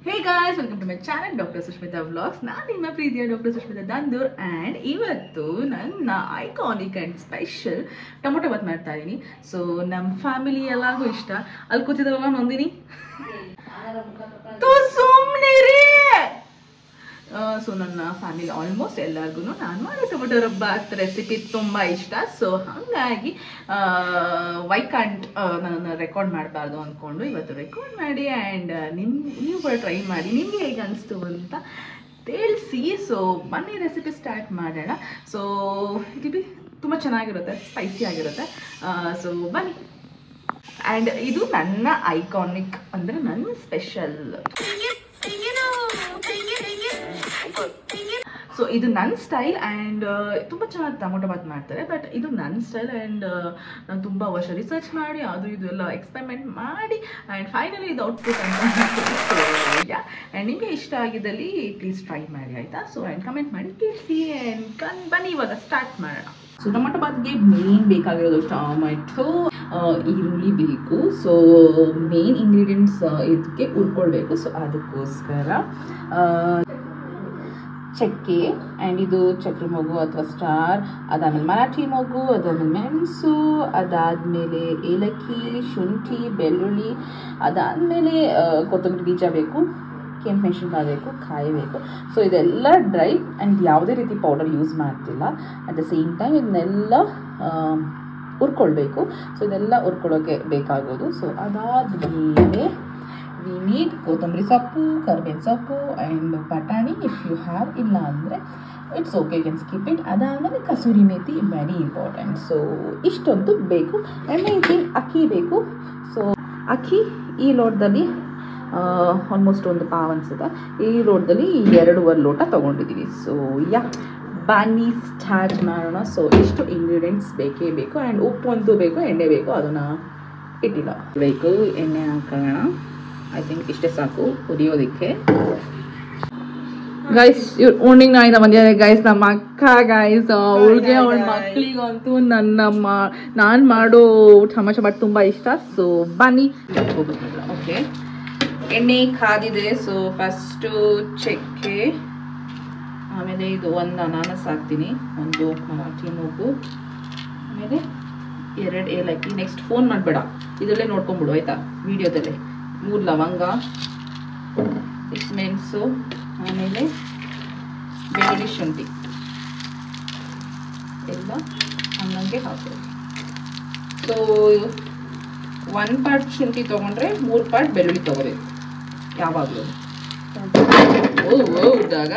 Hey guys, welcome to my channel Dr. Sushmita Vlogs. ನಾನು ನಿಮ್ಮ ಪ್ರೀತಿಯ ಡಾಕ್ಟರ್ ಸುಷ್ಮಿತಾ ದಂದೂರ್ ಆ್ಯಂಡ್ ಇವತ್ತು ನನ್ನ iconic and special tomato bath ಮಾಡ್ತಾ ಇದ್ದೀನಿ. ಸೊ ನಮ್ಮ ಫ್ಯಾಮಿಲಿ ಎಲ್ಲರಿಗೂ ಇಷ್ಟ. ಅಲ್ಲಿ ಕೂತಿದ್ರಲ್ಲ ನಂದಿನಿ ಸುಮ್ಮನೆ ರೀ. ಸೊ ನನ್ನ ಫ್ಯಾಮಿಲಿ ಆಲ್ಮೋಸ್ಟ್ ಎಲ್ಲರಿಗೂ ನಾನು ಮಾಡೋ ಟೊಮೊಟೊ ಬಾತ್ ರೆಸಿಪಿ ತುಂಬ ಇಷ್ಟ. ಸೊ ಹಾಗಾಗಿ ವೈ ಕಾಂಟ್ ನಾನು ರೆಕಾರ್ಡ್ ಮಾಡಬಾರ್ದು ಅಂದ್ಕೊಂಡು ಇವತ್ತು ರೆಕಾರ್ಡ್ ಮಾಡಿ ಆ್ಯಂಡ್ ನೀವು ಕೂಡ ಟ್ರೈ ಮಾಡಿ ನಿಮಗೆ ಹೇಗೆ ಅನಿಸ್ತು ಅಂತ ತಿಳಿಸಿ. ಸೊ ಬನ್ನಿ ರೆಸಿಪಿ ಸ್ಟಾರ್ಟ್ ಮಾಡೋಣ. ಸೊ ಇದು ತುಂಬ ಚೆನ್ನಾಗಿರುತ್ತೆ, ಸ್ಪೈಸಿ ಆಗಿರುತ್ತೆ. ಸೊ ಬನ್ನಿ. ಆ್ಯಂಡ್ ಇದು ನನ್ನ ಐಕಾನಿಕ್ ಅಂದರೆ ನನ್ನ ಸ್ಪೆಷಲ್. ಸೊ ಇದು ನನ್ನ ಸ್ಟೈಲ್ ಆ್ಯಂಡ್ ತುಂಬ ಚೆನ್ನಾಗಿ ಟೊಮೊಟೊ ಬಾತ್ ಮಾಡ್ತಾರೆ. ಬಟ್ ಇದು ನನ್ನ ಸ್ಟೈಲ್ ಆ್ಯಂಡ್ ನಾನು ತುಂಬ ವರ್ಷ ರಿಸರ್ಚ್ ಮಾಡಿ ಅದು ಇದು ಎಲ್ಲ ಎಕ್ಸ್ಪೆರಿಮೆಂಟ್ ಮಾಡಿ ಆ್ಯಂಡ್ ಫೈನಲಿ ಇದು ಔಟ್ಪುಟ್ ಅಂತ ಆ್ಯಂಡ್ ನಿಮಗೆ ಇಷ್ಟ ಆಗಿದ್ದಲ್ಲಿ ಪ್ಲೀಸ್ ಟ್ರೈ ಮಾಡಿ ಆಯಿತಾ. ಸೊ ಆ್ಯಂಡ್ ಕಮೆಂಟ್ ಮಾಡಿ ತಿಳಿಸಿ ಆ್ಯಂಡ್ ಬನ್ನಿ ಇವಾಗ ಸ್ಟಾರ್ಟ್ ಮಾಡೋಣ. ಸೊ ಟೊಮೊಟೊ ಬಾತ್ಗೆ ಮೇನ್ ಬೇಕಾಗಿರೋದು ಟೊಮೆಟೊ, ಈರುಳ್ಳಿ ಬೇಕು. ಸೊ ಮೇನ್ ಇಂಗ್ರೀಡಿಯೆಂಟ್ಸ್ ಇದಕ್ಕೆ ಹುರ್ಕೊಳ್ಬೇಕು. ಸೊ ಅದಕ್ಕೋಸ್ಕರ ಚಕ್ಕೆ ಆ್ಯಂಡ್ ಇದು ಚಕ್ರ ಮೊಗ್ಗು ಅಥವಾ ಸ್ಟಾರ್, ಅದಾದಮೇಲೆ ಮರಾಠಿ ಮೊಗ್ಗು, ಅದಾದಮೇಲೆ ಮೆಣಸು, ಅದಾದಮೇಲೆ ಏಲಕ್ಕಿ, ಶುಂಠಿ, ಬೆಳ್ಳುಳ್ಳಿ, ಅದಾದಮೇಲೆ ಕೊತ್ತಂಬರಿ ಬೀಜ ಬೇಕು, ಕೆಂಪು ಮೆಣಸಿನ್ಕಾಯಿ ಬೇಕು, ಕಾಯಿ ಬೇಕು. ಸೊ ಇದೆಲ್ಲ ಡ್ರೈ ಆ್ಯಂಡ್ ಯಾವುದೇ ರೀತಿ ಪೌಡರ್ ಯೂಸ್ ಮಾಡ್ತಿಲ್ಲ. ಅಟ್ ದ ಸೇಮ್ ಟೈಮ್ ಇದನ್ನೆಲ್ಲ ಹುರ್ಕೊಳ್ಬೇಕು. ಸೊ ಇದೆಲ್ಲ ಹುರ್ಕೊಳ್ಳೋಕ್ಕೆ ಬೇಕಾಗೋದು. ಸೊ ಅದಾದಮೇಲೆ ವಿ ನೀಡ್ ಕೊತ್ತಂಬರಿ ಸೊಪ್ಪು, ಕರಿಬೇವಿನ ಸೊಪ್ಪು ಆ್ಯಂಡ್ ಬಟಾಣಿ ಇಫ್ ಯು ಹ್ಯಾವ್. ಇಲ್ಲ ಅಂದರೆ it's okay, you can skip it. ಅದಾದಮೇಲೆ kasuri methi very important. So ಇಷ್ಟೊಂದು ಬೇಕು. ಆ್ಯಂಡ್ ಮೇನ್ ಥಿಂಗ್ ಅಕ್ಕಿ ಬೇಕು. ಸೊ ಅಕ್ಕಿ ಈ ಲೋಟದಲ್ಲಿ ಆಲ್ಮೋಸ್ಟ್ ಒಂದು ಪಾವ್ ಅನಿಸುತ್ತೆ. ಈ ಲೋಟದಲ್ಲಿ 2.5 ಲೋಟ ತೊಗೊಂಡಿದ್ದೀವಿ. ಸೊ ಬನ್ನಿ ಸ್ಟಾರ್ಟ್ ಮಾಡೋಣ. ಸೊ ಇಷ್ಟು ಇಂಗ್ರೀಡಿಯೆಂಟ್ಸ್ ಬೇಕೇ ಬೇಕು. ಆ್ಯಂಡ್ ಉಪ್ಪು ಅಂತೂ ಬೇಕು, ಎಣ್ಣೆ ಬೇಕು, ಅದನ್ನು ಇಟ್ಟಿಲ್ಲ ಬೇಕು. ಎಣ್ಣೆ ಹಾಕೋಣ. ಐ ಥಿಂಕ್ ಇಷ್ಟೇ ಸಾಕು ಕುದಿಯೋದಕ್ಕೆ. ಗೈಸ್ ಇವ್ರು ಓಣಿಂಗ್ ನಾಯಿನ ಬಂದಿದ್ದಾರೆ ಗೈಸ್, ನಮ್ಮ ಅಕ್ಕ ಗೈಸ್. ಅವಳಿಗೆ ಅವಳ ಮಕ್ಕಳಿಗಂತೂ ನಾನು ಮಾಡೋ ಟೊಮೊಟೊ ಬಾತ್ ತುಂಬ ಇಷ್ಟ. ಸೊ ಬನ್ನಿ ಓಕೆ. ಎಣ್ಣೆ ಕಾದಿದೆ. ಸೊ ಫಸ್ಟು ಚಕ್ಕೆ, ಆಮೇಲೆ ಇದು ಒಂದು ಅನಾನಸ್ ಹಾಕ್ತೀನಿ, ಒಂದು ಮರಾಠಿ ಮೊಗ್ಗು, ಆಮೇಲೆ 2 ಏಲಕ್ಕಿ. ನೆಕ್ಸ್ಟ್ ಫೋನ್ ಮಾಡಬೇಡ, ಇದರಲ್ಲೇ ನೋಡ್ಕೊಂಬಿಡು ಆಯಿತಾ, ವಿಡಿಯೋದಲ್ಲೇ. 3 ಲವಂಗ, 6 ಮೆಣಸು, ಆಮೇಲೆ ಬೆಳ್ಳುಳ್ಳಿ, ಶುಂಠಿ ಎಲ್ಲ ಹಂಗಂಗೆ ಹಾಕೋದು. ಸೊ 1 ಪಾರ್ಟ್ ಶುಂಠಿ ತೊಗೊಂಡ್ರೆ 3 ಪಾರ್ಟ್ ಬೆಳ್ಳುಳ್ಳಿ ತೊಗೋಬೇಕು ಯಾವಾಗಲೂ. ಹೌದಾಗ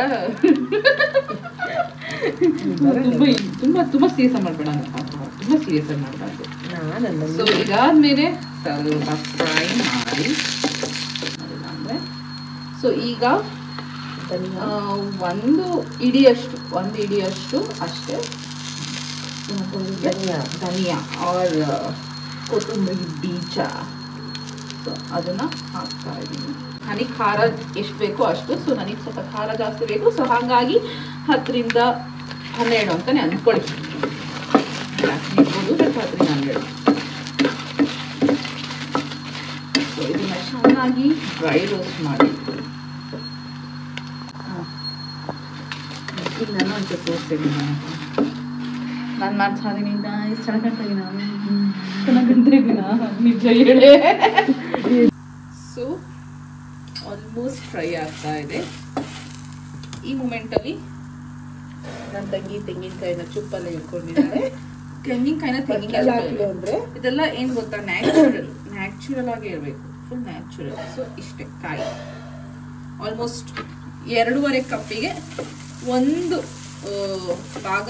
ತುಂಬ ತುಂಬ ಸೀರಿಯಸ್ ಮಾಡಬೇಡ, ತುಂಬ ಸೀರಿಯಸ್ ಆಗಿ ಮಾಡಬಾರ್ದು. ಸೊ ಇದಾದ್ಮೇಲೆ ಸ್ವಲ್ಪ ಫ್ರೈ ಮಾಡಿ ಅಂದರೆ ಸೊ ಈಗ 1 ಇಡಿಯಷ್ಟು ಅಷ್ಟೇ ಧನಿಯಾ ಆರ್ ಕೊತ್ತಂಬರಿ ಬೀಜ. ಸೊ ಅದನ್ನು ಹಾಕ್ತಾ ಇದ್ದೀನಿ. ನನಗೆ ಖಾರ ಎಷ್ಟು ಬೇಕೋ ಅಷ್ಟು. ಸೊ ನನಗೆ ಸ್ವಲ್ಪ ಖಾರ ಜಾಸ್ತಿ ಬೇಕು. ಸೊ ಹಾಗಾಗಿ 10ರಿಂದ 12 ಅಂತಲೇ ಅಂದ್ಕೊಳ್ಳಿ. ಇರ್ಬೋದು, ಸ್ವಲ್ಪ 10ರಿಂದ 12. ಸೊ ಇದನ್ನು ಚೆನ್ನಾಗಿ ಡ್ರೈ ರೋಸ್ಟ್ ಮಾಡಿ. ಈಗ ನಾನು ಅಂತ ತೋರಿಸ್ತೀನಿ. ನಾನು ಮಾಡ್ತಾ ಇದ್ದೀನಿ, ಚೆನ್ನಾಗಿ ಕಾಣ್ತಾ ಇದ್ದೀನ ನಿಜ ಹೇಳೇ. ಸೊ ಆಲ್ಮೋಸ್ಟ್ ಫ್ರೈ ಆಗ್ತಾ ಇದೆ. ಈ ಮೂಮೆಂಟಲ್ಲಿ ನನ್ನ ತೆಂಗಿನಕಾಯಿನ ಚುಪ್ಪಲ್ಲೇ ಇಟ್ಕೊಂಡಿದ್ದಾರೆ. ತೆಂಗಿನಕಾಯಿ ಅಂದರೆ ಇದೆಲ್ಲ ಏನು ಗೊತ್ತಾ, ನ್ಯಾಚುರಲ್ ಆಗಿ ಇರಬೇಕು, ಫುಲ್ ನ್ಯಾಚುರಲ್. ಸೊ ಇಷ್ಟೇ ಕಾಯಿ. ಆಲ್ಮೋಸ್ಟ್ 2.5 ಕಪ್ಪಿಗೆ 1 ಭಾಗ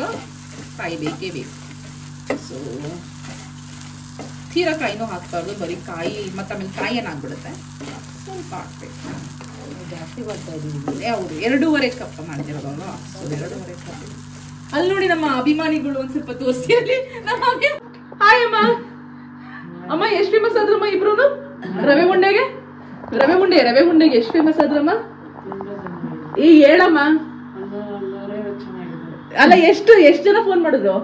ಕಾಯಿ ಬೇಕೇ ಬೇಕು. ಸೊ ತೀರಾ ಕಾಯಿನೂ ಹಾಕ್ಬಾರ್ದು, ಬರೀ ಕಾಯಿ ಮತ್ತು ಆಮೇಲೆ ಕಾಯಿ ಏನಾಗ್ಬಿಡುತ್ತೆ, ಸ್ವಲ್ಪ ಹಾಕ್ಬೇಕು. ಜಾಸ್ತಿ ಬರ್ತಾ ಇದ್ದೀವಿ. ಹೌದು, 2.5 ಕಪ್ ಮಾಡ್ತಿರೋದಲ್ವ. So 2.5 cup. ಅಲ್ಲಿ ನೋಡಿ ನಮ್ಮ ಅಭಿಮಾನಿಗಳು ಒಂದು ಸ್ವಲ್ಪ ತೋರಿಸಿ. ಅಲ್ಲಿ ನಮ್ಮ ಹಾಯ್ ಅಮ್ಮ. ಅಮ್ಮ ಎಷ್ಟು ಫೇಮಸ್ ಆದ್ರಮ್ಮ ಇಬ್ರು? ರವೆ ಉಂಡೆಗೆ ಎಷ್ಟು ಫೇಮಸ್ ಆದ್ರಮ್ಮ? ಈ ಹೇಳಮ್ಮ. ಅಲ್ಲ ಎಷ್ಟು ಜನ ಫೋನ್ ಮಾಡಿದ್ರು?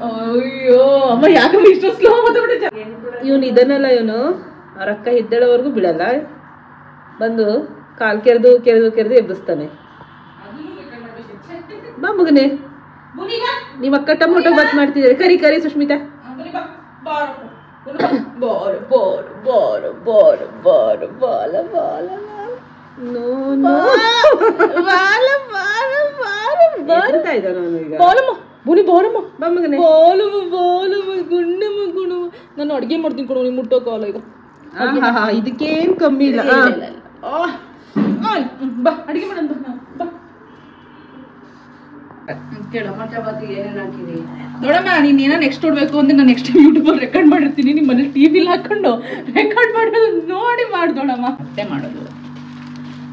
ಅಯ್ಯೋ ಅಮ್ಮ ಯಾಕೆ ಇಷ್ಟು ಸ್ಲೋ ಮಾತಾಡ್ಬಿಟ್ಟೆ. ಇವನು ಇದನ್ನೆಲ್ಲ ಇವನು ಅವ್ರ ಅಕ್ಕ ಎದ್ದೇಳೋವರೆಗೂ ಬಿಡಲ್ಲ, ಬಂದು ಕಾಲು ಕೆರೆದು ಕೆರೆದು ಕೆರೆದು ಎಬ್ಬಿಸ್ತಾನೆ. ಬಾ ಮಗನೇ, ನಿಮ್ಮ ಅಕ್ಕ ಟೊಮೊಟೊ ಬಾತ್ ಮಾಡ್ತಿದ್ದಾರೆ. ಕರಿ ಕರಿ ಸುಷ್ಮಿತಾ. ನಾನು ಅಡ್ಗೆ ಮಾಡ್ತೀನಿ ಕೊಡು, ನೀವು ಮುಟ್ಟೋ ಕಾಲ ಈಗ. ಇದಕ್ಕೇನ್ ಕಮ್ಮಿ ಇಲ್ಲ. ಬಾ ಅಡಿಗೆ ಮಾಡೋಣ ಬಾ. ನೋಡಮ್ಮ, ನೀನ್ ಏನೋ ನೆಕ್ಸ್ಟ್ ನೋಡ್ಬೇಕು ಅಂದ್ರೆ ನಾನು ನೆಕ್ಸ್ಟ್ ಯೂಟ್ಯೂಬಲ್ಲಿ ರೆಕಾರ್ಡ್ ಮಾಡಿರ್ತೀನಿ. ನಿಮ್ಮ ಮನೇಲಿ ಟಿವಿಲಿ ಹಾಕೊಂಡು ರೆಕಾರ್ಡ್ ಮಾಡೋದು ನೋಡಿ ಮಾಡ್ದೋಳಮ್ಮ. ಮತ್ತೆ ಮಾಡೋದು.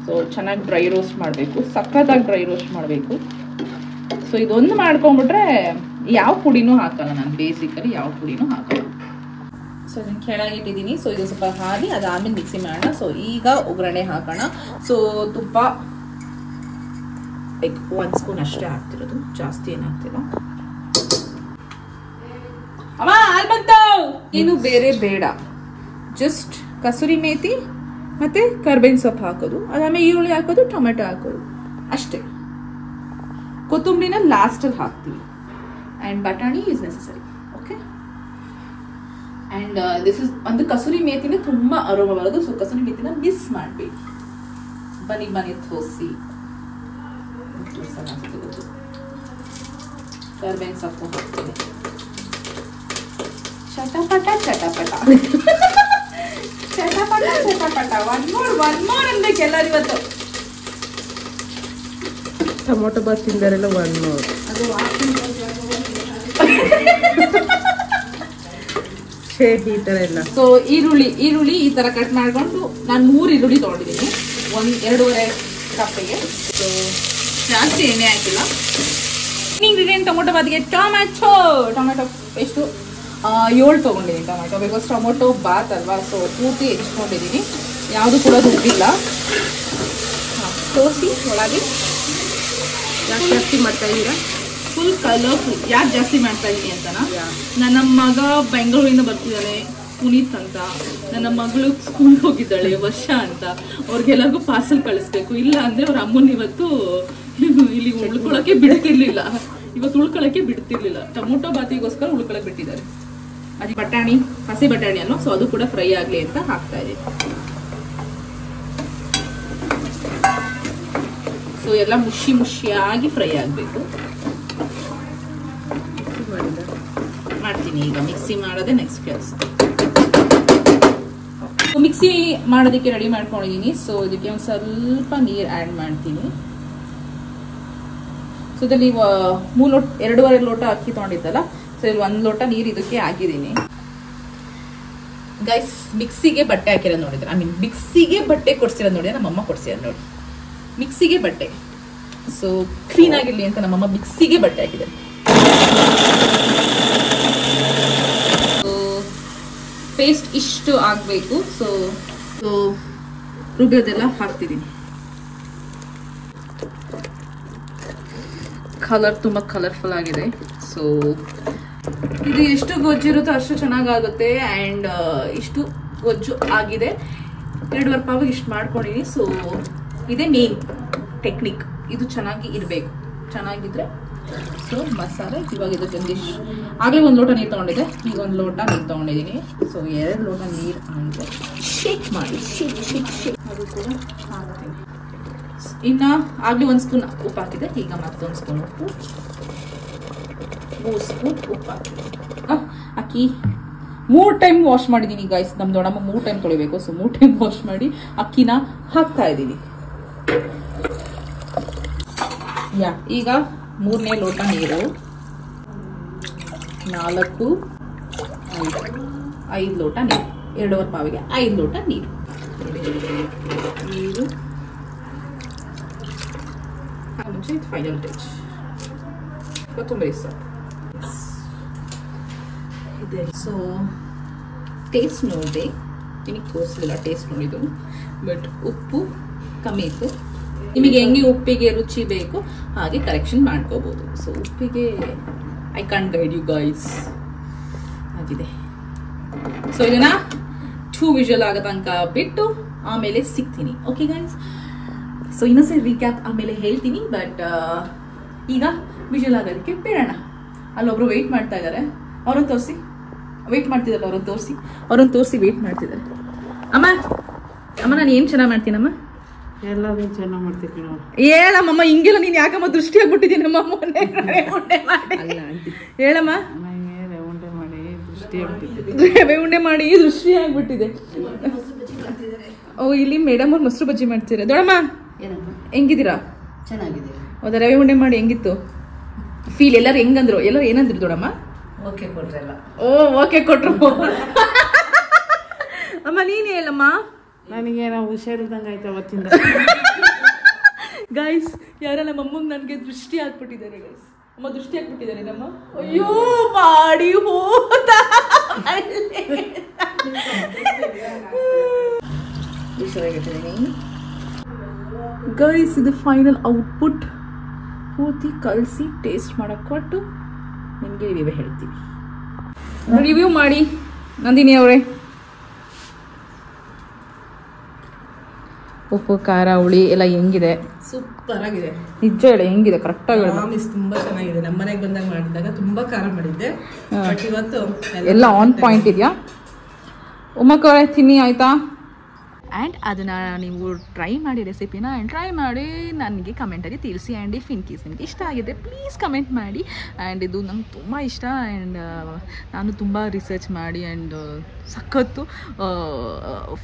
ಸೊ ಚೆನ್ನಾಗಿ ಡ್ರೈ ರೋಸ್ಟ್ ಮಾಡಬೇಕು, ಸಖತ್ತಾಗಿ ಡ್ರೈ ರೋಸ್ಟ್ ಮಾಡಬೇಕು. ಸೊ ಇದೊಂದು ಮಾಡ್ಕೊಂಡ್ಬಿಟ್ರೆ ಯಾವ ಪುಡಿನೂ ಹಾಕಲ್ಲ ನಾನು, ಬೇಸಿಕಲಿ ಯಾವ ಪುಡಿನೂ ಹಾಕಲ್ಲ. ಸೊ ಇದನ್ನು ಕೆಳಗಿಟ್ಟಿದ್ದೀನಿ. ಸೊ ಇದು ಸ್ವಲ್ಪ ಹಾಕಿ ಅದಾದ್ಮೇಲೆ ಮಿಕ್ಸಿ ಮಾಡೋಣ. ಸೊ ಈಗ ಒಗ್ಗರಣೆ ಹಾಕೋಣ. ಸೊ ತುಪ್ಪ ಲೈಕ್ 1 ಸ್ಪೂನ್ ಅಷ್ಟೇ ಹಾಕ್ತಿರೋದು, ಜಾಸ್ತಿ ಏನಾಗ್ತಿಲ್ಲ. ಅಮ್ಮ ಅಲ್ಲಿ ಬಂತು. ಏನು ಬೇರೆ ಬೇಡ, ಜಸ್ಟ್ ಕಸೂರಿ ಮೇಥಿ ಮತ್ತೆ ಕರ್ಬೇವಿನ ಸೊಪ್ಪು ಹಾಕೋದು, ಅದಾದ್ಮೇಲೆ ಈರುಳ್ಳಿ ಹಾಕೋದು, ಟೊಮೆಟೊ ಹಾಕೋದು ಅಷ್ಟೇ. ಕೊತ್ತಂಬರಿನ ಲಾಸ್ಟಲ್ಲಿ ಹಾಕ್ತೀವಿ. ಆ್ಯಂಡ್ ಬಟಾಣಿ is necessary. Okay. And this is ಒಂದು ಕಸೂರಿ ಮೇಥಿನ ತುಂಬ ಅರೋಮ ಬರೋದು. ಸೊ ಕಸೂರಿ ಮೇಥಿನ ಮಿಸ್ ಮಾಡಬೇಕು. ಬನ್ನಿ ಬನ್ನಿ ತೋರಿಸಿ. ಕರ್ಬೇವಿನ ಸೊಪ್ಪು ಹಾಕ್ತೀನಿ. ಚಟಪಟ ಚಟಪಟ ಚಟಪಟ ಚಟಪಟ. ಒನ್ ಮೋರ್ ಅನ್ಬೇಕು ಎಲ್ಲರೂ ಇವತ್ತು. ಟೊಮೊಟೊ ಬಾತ್ ತಿಂದಾರೆಲ್ಲ ಒನ್ ಮೋರ್. ಅದು ಈ ತರ ಎಲ್ಲ. ಸೊ ಈರುಳ್ಳಿ ಈ ತರ ಕಟ್ ಮಾಡ್ಕೊಂಡು ನಾನು 3 ಈರುಳ್ಳಿ ತಗೊಂಡಿದ್ದೀನಿ 2.5 ಕಪ್ಪಿಗೆ. ಸೊ ಜಾಸ್ತಿ ಎಣ್ಣೆ ಹಾಕಿಲ್ಲ. ಇಂಗ್ರೀಡಿಯೆಂಟ್ ಟೊಮೊಟೊ ಬಾತ್ಗೆ ಟೊಮೆಟೊ ಎಷ್ಟು 7 ತೊಗೊಂಡಿದ್ದೀನಿ ಟೊಮೆಟೊ. ಬಿಕಾಸ್ ಟೊಮೊಟೊ ಬಾತ್ ಅಲ್ವಾ, ಸೊ ಪೂರ್ತಿ ಹೆಚ್ಕೊಂಡಿದ್ದೀನಿ, ಯಾವುದು ಕೂಡ ರುಬ್ಬಿಲ್ಲ. ತೋರಿಸಿ ಒಳಗೆ ಯಾಕೆ ಜಾಸ್ತಿ ಮಾಡ್ತಾ ಇದ್ದೀರಾ? Full colourful. ಯಾಕೆ ಜಾಸ್ತಿ ಮಾಡ್ತಾ ಇದ್ದೀನಿ ಅಂತನಾ, ನನ್ನ ಮಗ ಬೆಂಗಳೂರಿಂದ ಬರ್ತಿದ್ದಾನೆ ಪುನೀತ್ ಅಂತ, ನನ್ನ ಮಗಳು ಸ್ಕೂಲ್ಗೆ ಹೋಗಿದ್ದಾಳೆ ವರ್ಷ ಅಂತ, ಅವ್ರಿಗೆಲ್ಲರಿಗೂ ಪಾರ್ಸಲ್ ಕಳಿಸ್ಬೇಕು. ಇಲ್ಲ ಅಂದರೆ ಅವ್ರ ಅಮ್ಮನ ಇವತ್ತು ಇಲ್ಲಿ ಉಳ್ಕೊಳಕ್ಕೆ ಬಿಡ್ತಿರ್ಲಿಲ್ಲ, ಇವತ್ತು ಉಳ್ಕೊಳಕ್ಕೆ ಬಿಡ್ತಿರ್ಲಿಲ್ಲ. ಟೊಮೊಟೊ ಬಾತಿಗೋಸ್ಕರ ಉಳ್ಕೊಳಕ್ಕೆ ಬಿಟ್ಟಿದ್ದಾರೆ. ಅದು ಬಟಾಣಿ, ಹಸಿ ಬಟಾಣಿ ಅನ್ನೋ, ಸೊ ಅದು ಕೂಡ ಫ್ರೈ ಆಗಲಿ ಅಂತ ಹಾಕ್ತಾ ಇದ್ದೀನಿ. ಸೊ ಎಲ್ಲ ಮುಷಿಯಾಗಿ ಫ್ರೈ ಆಗಬೇಕು. ಮಾಡ್ತೀನಿ ಈಗ. ಮಿಕ್ಸಿ ಮಾಡೋದೇ ನೆಕ್ಸ್ಟ್ ಕೆಲಸ. ಮಿಕ್ಸಿ ಮಾಡೋದಕ್ಕೆ ರೆಡಿ ಮಾಡ್ಕೊಂಡಿದ್ದೀನಿ. ಸೊ ಇದಕ್ಕೆ ಒಂದು ಸ್ವಲ್ಪ ನೀರು ಆ್ಯಡ್ ಮಾಡ್ತೀನಿ. ಸೊ ಇದರಲ್ಲಿ 2.5 ಲೋಟ ಅಕ್ಕಿ ತೊಗೊಂಡಿದ್ದಲ್ಲ, ಸೊ ಇಲ್ಲಿ 1 ಲೋಟ ನೀರು ಇದಕ್ಕೆ ಹಾಕಿದ್ದೀನಿ. ಗೈಸ್, ಮಿಕ್ಸಿಗೆ ಬಟ್ಟೆ ಹಾಕಿರೋದು ನೋಡಿದ್ರೆ, ಐ ಮೀನ್ ಮಿಕ್ಸಿಗೆ ಬಟ್ಟೆ ಕೊಡ್ಸಿರೋದು ನೋಡಿದ್ರೆ ನಮ್ಮಮ್ಮ ಕೊಡ್ಸಿರೋದು ನೋಡಿ. ಮಿಕ್ಸಿಗೆ ಬಟ್ಟೆ, ಸೊ ಕ್ಲೀನ್ ಆಗಿರಲಿ ಅಂತ ನಮ್ಮಮ್ಮ ಮಿಕ್ಸಿಗೆ ಬಟ್ಟೆ ಹಾಕಿದೆ. ಪೇಸ್ಟ್ ಇಷ್ಟು ಆಗಬೇಕು. ಸೊ ರುಬ್ಬೋದೆಲ್ಲ ಹಾಕ್ತಿದ್ದೀನಿ. ಕಲರ್ ತುಂಬ ಕಲರ್ಫುಲ್ ಆಗಿದೆ. ಸೊ ಇದು ಎಷ್ಟು ಗೊಜ್ಜಿರುತ್ತೋ ಅಷ್ಟು ಚೆನ್ನಾಗಾಗುತ್ತೆ. ಆ್ಯಂಡ್ ಇಷ್ಟು ಗೊಜ್ಜು ಆಗಿದೆ. 2.5 ಪಾವಿಗೆ ಇಷ್ಟು ಮಾಡ್ಕೊಂಡಿದ್ದೀನಿ. ಸೊ ಇದೇ ಮೇನ್ ಟೆಕ್ನಿಕ್. ಇದು ಚೆನ್ನಾಗಿ ಇರಬೇಕು. ಚೆನ್ನಾಗಿದ್ರೆ ಸೊ ಮಸಾಲೆ ಇವಾಗ ಇದಕ್ಕೊಂದಿಷ್ಟು ಆಗಲೇ 1 ಲೋಟ ನೀರು ತೊಗೊಂಡಿದ್ದೆ, ಈಗ 1 ಲೋಟ ನೀರು ತೊಗೊಂಡಿದ್ದೀನಿ. ಸೊ 2 ಲೋಟ ನೀರು ಅಂದರೆ ಶೇಕ್ ಮಾಡಿ ಶೇಕ್ ಅದು ಕೂಡ ಹಾಕ್ತೀನಿ. ಇನ್ನು ಆಗಲೇ 1 ಸ್ಪೂನ್ ಉಪ್ಪು ಹಾಕಿದೆ, ಈಗ ಮತ್ತೊಂದು ಸ್ಪೂನ್ ಉಪ್ಪು, 3 ಸ್ಪೂನ್ ಉಪ್ಪು ಹಾಕಿದೆ. ಅಕ್ಕಿ 3 ಟೈಮ್ ವಾಶ್ ಮಾಡಿದ್ದೀನಿ ಗೈಸ್. ನಮ್ಮ ದೊಡ್ಡಮ್ಮ 3 ಟೈಮ್ ತೊಳಿಬೇಕು. ಸೊ 3 ಟೈಮ್ ವಾಶ್ ಮಾಡಿ ಅಕ್ಕಿನ ಹಾಕ್ತಾ ಇದ್ದೀನಿ. ಈಗ 3ನೇ ಲೋಟ ನೀರು, 4, 5 ಲೋಟ ನೀರು. 2.5 ಪಾವಿಗೆ 5 ಲೋಟ ನೀರು. ಮುಂಚೆ ಫೈನಲ್ ಟಚ್ ಕೊತ್ತಂಬರಿ ಸೊಪ್ಪು ಇದೆ. ಸೊ ಟೇಸ್ಟ್ ನೋಡಿದೆ, ನಿಮಗೆ ತೋರಿಸಲಿಲ್ಲ ಟೇಸ್ಟ್ ನೋಡಿದ್ದು, ಬಟ್ ಉಪ್ಪು ಕಮ್ಮಿ ಇತ್ತು. ನಿಮಗೆ ಹೆಂಗೆ ಉಪ್ಪಿಗೆ ರುಚಿ ಬೇಕು ಹಾಗೆ ಕರೆಕ್ಷನ್ ಮಾಡ್ಕೋಬಹುದು. ಸೊ ಉಪ್ಪಿಗೆ I can't guide you guys ಆಗಿದೆ. ಸೊ ಇದನ್ನ 2 ವಿಷಲ್ ಆಗೋ ತನಕ ಬಿಟ್ಟು ಆಮೇಲೆ ಸಿಗ್ತೀನಿ. ಓಕೆ ಗೈಸ್, ಸೊ ಇನ್ನೊಂದ್ಸರಿ ರೀಕ್ಯಾಪ್ ಆಮೇಲೆ ಹೇಳ್ತೀನಿ. ಬಟ್ ಈಗ ವಿಷಲ್ ಆಗೋದಕ್ಕೆ ಬಿಡೋಣ. ಅಲ್ಲೊಬ್ರು ವೆಯ್ಟ್ ಮಾಡ್ತಾ ಇದ್ದಾರೆ, ಅವ್ರನ್ನ ತೋರಿಸಿ. ವೆಯ್ಟ್ ಮಾಡ್ತಿದ್ದಾರೆ, ಅವ್ರನ್ನ ತೋರಿಸಿ ವೆಯ್ಟ್ ಮಾಡ್ತಿದ್ದಾರೆ. ಅಮ್ಮ ನಾನು ಏನು ಚೆನ್ನಾಗಿ ಮಾಡ್ತೀನಮ್ಮ? ಎಲ್ಲರೂ ಚೆನ್ನಾಗಿ ಮಾಡ್ತೀನಿ. ಹೇಳಮ್ಮ, ಹಿಂಗೆಲ್ಲ ನೀನು ಯಾಕಮ್ಮ ದೃಷ್ಟಿ ಆಗ್ಬಿಟ್ಟಿದ್ದೀನಿ ನಮ್ಮ ಹೇಳಮ್ಮ. ರವೆ ಉಂಡೆ ಮಾಡಿ ದೃಷ್ಟಿ ಆಗ್ಬಿಟ್ಟಿದೆ. ಓ, ಇಲ್ಲಿ ಮೇಡಮ್ ಅವ್ರು ಮೊಸರು ಬಜ್ಜಿ ಮಾಡ್ತೀರಾ. ದೊಡ್ಡಮ್ಮ ಹೆಂಗಿದ್ದೀರಾ? ಚೆನ್ನಾಗಿದೆ. ಹೌದಾ, ರವೆ ಉಂಡೆ ಮಾಡಿ ಹೆಂಗಿತ್ತು ಫೀಲ್? ಎಲ್ಲರೂ ಹೆಂಗಂದ್ರು? ಎಲ್ಲರೂ ಏನಂದ್ರು ದೊಡ್ಡಮ್ಮ? ಓಕೆ ಕೊಟ್ರಲ್ಲ. ಓ, ಓಕೆ ಕೊಟ್ರು. ಅಮ್ಮ ನೀನು ಹೇಳಮ್ಮ. ನನಗೇನೋ ಹುಷಾರಿಲ್ದಂಗೆ ಆಯ್ತು ಅವತ್ತಿಂದ. ಗೈಸ್, ಯಾರ ನಮ್ಮ ಅಮ್ಮಂಗೆ ನನಗೆ ದೃಷ್ಟಿ ಹಾಕ್ಬಿಟ್ಟಿದ್ದಾರೆ ಗೈಸ್. ಅಮ್ಮ ದೃಷ್ಟಿ ಹಾಕ್ಬಿಟ್ಟಿದ್ದಾರೆ ನಮ್ಮ. ಅಯ್ಯೋ ಮಾಡಿ ಹೋದ ಗೈಸ್. ಇದು ಫೈನಲ್ ಔಟ್ಪುಟ್. ಪೂರ್ತಿ ಕಲಸಿ ಟೇಸ್ಟ್ ಮಾಡಕ್ಕೆ ಕೊಟ್ಟು ನಿಮಗೆ ರಿವ್ಯೂ ಹೇಳ್ತೀವಿ. ರಿವ್ಯೂ ಮಾಡಿ ನಂದಿನಿ ಅವರೇ. ಉಪ್ಪು ಖಾರ ಹುಳಿ ಎಲ್ಲ ಹೆಂಗಿದೆ? ಸೂಪರ್ ಆಗಿದೆ. ನಿಜ ಹೇಳಿ, ಹೆಂಗಿದೆ? ಕರೆಕ್ಟಾಗಿ ಹೇಳಿ. ತುಂಬಾ ಚೆನ್ನಾಗಿದೆ. ನಮ್ಮ ಮನೆಗೆ ಬಂದಾಗ ಮಾಡಿದಾಗ ತುಂಬಾ ಖಾರ ಮಾಡಿದ್ದೆ, ಬಟ್ ಇವತ್ತು ಎಲ್ಲ ಆನ್ ಪಾಯಿಂಟ್ ಇದೆಯಾ? ಉಮ್ಮಕ್ಕವರೇ ತಿನ್ನಿ ಆಯ್ತಾ? ಆ್ಯಂಡ್ ಅದನ್ನು ನೀವು ಟ್ರೈ ಮಾಡಿ ರೆಸಿಪಿನ, ಆ್ಯಂಡ್ ಟ್ರೈ ಮಾಡಿ ನನಗೆ ಕಮೆಂಟಲ್ಲಿ ತಿಳಿಸಿ. ಆ್ಯಂಡ್ ಇಫ್ ಇನ್ ಕೇಸ್ ನಿಮಗೆ ಇಷ್ಟ ಆಗಿದೆ ಪ್ಲೀಸ್ ಕಮೆಂಟ್ ಮಾಡಿ. ಆ್ಯಂಡ್ ಇದು ನಂಗೆ ತುಂಬ ಇಷ್ಟ. ಆ್ಯಂಡ್ ನಾನು ತುಂಬ ರಿಸರ್ಚ್ ಮಾಡಿ ಆ್ಯಂಡ್ ಸಖತ್ತು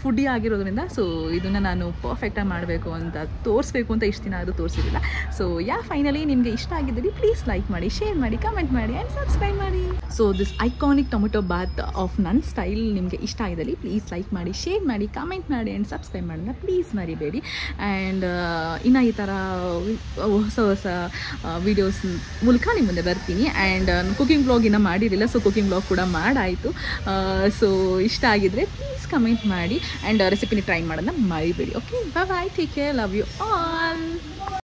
ಫುಡ್ಡಿ ಆಗಿರೋದ್ರಿಂದ ಸೊ ಇದನ್ನು ನಾನು ಪರ್ಫೆಕ್ಟಾಗಿ ಮಾಡಬೇಕು ಅಂತ ತೋರಿಸ್ಬೇಕು ಅಂತ ಇಷ್ಟು ದಿನ ಅದು ತೋರಿಸಿರಲಿಲ್ಲ. ಸೊ ಫೈನಲಿ ನಿಮಗೆ ಇಷ್ಟ ಆಗಿದ್ದಲ್ಲಿ ಪ್ಲೀಸ್ ಲೈಕ್ ಮಾಡಿ, ಶೇರ್ ಮಾಡಿ, ಕಮೆಂಟ್ ಮಾಡಿ ಆ್ಯಂಡ್ ಸಬ್ಸ್ಕ್ರೈಬ್ ಮಾಡಿ. So this iconic tomato bath of ನನ್ನ ಸ್ಟೈಲ್ ನಿಮಗೆ ಇಷ್ಟ ಆಗಿದ್ದಲ್ಲಿ ಪ್ಲೀಸ್ ಲೈಕ್ ಮಾಡಿ, ಶೇರ್ ಮಾಡಿ, ಕಮೆಂಟ್ ಮಾಡಿ ಆ್ಯಂಡ್ ಸಬ್ಸ್ಕ್ರೈಬ್ ಮಾಡೋದನ್ನ ಪ್ಲೀಸ್ ಮರಿಬೇಡಿ. ಆ್ಯಂಡ್ ಇನ್ನು ಈ ಥರ ಹೊಸ ವೀಡಿಯೋಸ್ ಮೂಲಕ ನಿಮ್ಮ ಮುಂದೆ ಬರ್ತೀನಿ. ಆ್ಯಂಡ್ ಕುಕಿಂಗ್ ವ್ಲಾಗ್ ಇನ್ನೂ ಮಾಡಿರಲಿಲ್ಲ, ಸೊ ಕುಕಿಂಗ್ ವ್ಲಾಗ್ ಕೂಡ ಮಾಡಾಯಿತು. ಸೊ ಇಷ್ಟ ಆಗಿದ್ರೆ ಪ್ಲೀಸ್ ಕಮೆಂಟ್ ಮಾಡಿ ಆ್ಯಂಡ್ ರೆಸಿಪಿನ ಟ್ರೈ ಮಾಡೋದನ್ನ ಮರಿಬೇಡಿ. Okay, bye, take care, love you all.